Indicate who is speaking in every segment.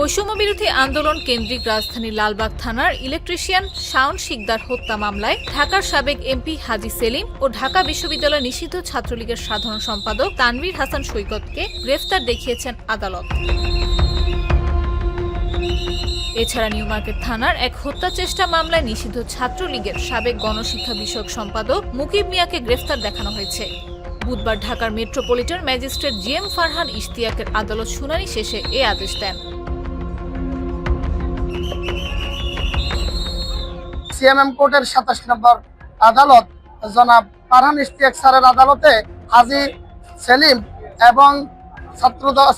Speaker 1: বৈষম্য বিরোধী আন্দোলন কেন্দ্রিক রাজধানীর লালবাগ থানার ইলেকট্রিশিয়ান শাওন শিকদার হত্যা মামলায় ঢাকার সাবেক এমপি হাজী সেলিম ও ঢাকা বিশ্ববিদ্যালয় নিষিদ্ধ ছাত্রলীগের সাধারণ সম্পাদক তানভীর হাসান সৈকতকে গ্রেফতার দেখিয়েছেন আদালত। এছাড়া নিউ মার্কেট থানার এক হত্যা চেষ্টা মামলায় নিষিদ্ধ ছাত্রলীগের সাবেক গণশিক্ষা বিষয়ক সম্পাদক মুকিব মিয়াকে গ্রেফতার দেখানো হয়েছে। বুধবার ঢাকার মেট্রোপলিটন ম্যাজিস্ট্রেট জিএম ফারহান ইশতিয়াকের আদালত শুনানি শেষে এ আদেশ দেন।
Speaker 2: সিএমএম কোর্টের ২৭ নম্বর আদালত জনাব ফারহান ইশতিয়াক স্যারের আদালতে হাজী সেলিম এবং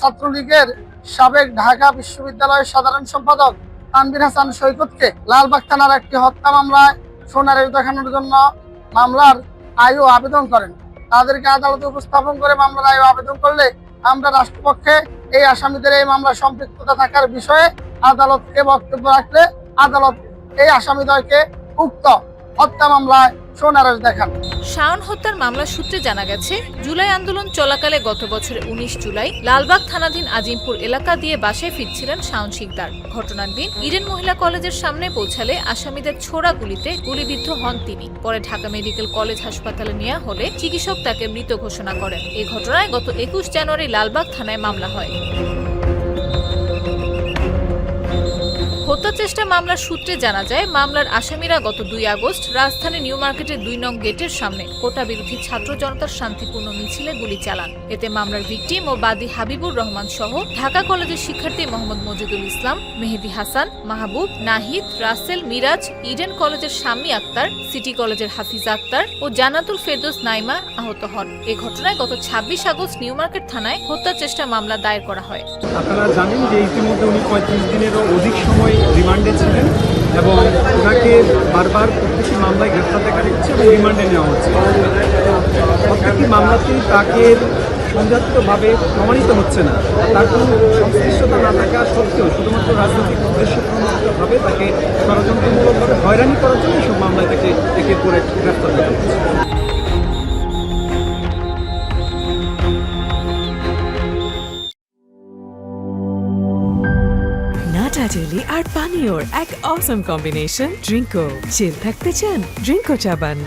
Speaker 2: ছাত্রলীগের সাবেক ঢাকা বিশ্ববিদ্যালয়ের সাধারণ সম্পাদক তানভীর হাসান সৈকতকে লালবাগ থানার একটি হত্যা মামলায় শুনানি দেখানোর জন্য মামলার আয়ু আবেদন করেন। তাদেরকে আদালতে উপস্থাপন করে মামলার আয়ু আবেদন করলে আমরা রাষ্ট্রপক্ষে এই আসামিদের এই মামলায় সম্পৃক্ততা থাকার বিষয়ে আদালতকে বক্তব্য রাখলে আদালত এই আসামিদ্বয়কে উক্ত হত্যা মামলায় শুনানি দেখান।
Speaker 1: শাওন হত্যার মামলা সূত্রে জানা গেছে, জুলাই আন্দোলন চলাকালে গত বছরের ১৯ জুলাই লালবাগ থানাধীন আজিমপুর এলাকা দিয়ে বাসায় ফিরছিলেন শাওন শিকদার। ঘটনার দিন ইডেন মহিলা কলেজের সামনে পৌঁছালে আসামিদের ছোড়া গুলিতে গুলিবিদ্ধ হন তিনি। পরে ঢাকা মেডিকেল কলেজ হাসপাতালে নেওয়া হলে চিকিৎসক তাকে মৃত ঘোষণা করেন। এই ঘটনায় গত ২১ জানুয়ারি লালবাগ থানায় মামলা হয়। হত্যা চেষ্টা মামলার সূত্রে জানা যায়, মামলার আসামিরা গত ২ আগস্ট রাজধানী নিউ মার্কেটের ২ নং গেটের সামনে কোটা বিরোধী ছাত্র জনতার শান্তিপূর্ণ মিছিলে গুলি চালান। এতে মামলার ভিকটিম ও বাদী হাবিবুর রহমান সহ ঢাকা কলেজের শিক্ষার্থী মোহাম্মদ মজিদুল ইসলাম, মেহেদি হাসান, মাহবুব, নাহিদ, রাসেল, মিরাজ, ইডেন কলেজের শাম্মী আক্তার, সিটি কলেজের হাফিজ আক্তার ও জান্নাতুল ফেরদৌস নাইমা আহত হন। এ ঘটনায় গত ২৬ আগস্ট নিউ মার্কেট থানায় হত্যা চেষ্টা মামলা দায়ের করা হয়।
Speaker 3: আপনারা জানেন যে ইতিমধ্যে উনি ৩৫ দিনেরও অধিক সময় রিমান্ডে ছিলেন এবং ওনাকে বারবার প্রত্যেকটি মামলায় গ্রেফতার দেখা দিচ্ছে এবং রিমান্ডে নেওয়া হচ্ছে। প্রত্যেকটি মামলাতেই তাকে সন্দেহাত্মকভাবে প্রমাণিত হচ্ছে না, তার কোনো সংশ্লিষ্টতা না থাকা সত্ত্বেও শুধুমাত্র রাজনৈতিক উদ্দেশ্য প্রণোদিতভাবে তাকে ষড়যন্ত্রমূলকভাবে হয়রানি করার জন্য এইসব মামলায় তাকে একের পর এক গ্রেফতার দেখা হচ্ছে।
Speaker 4: নাটা জেলি আর পানীয়র এক অসম কম্বিনেশন ড্রিঙ্কো। চিল থাকতে চান? ড্রিঙ্কো চাবান।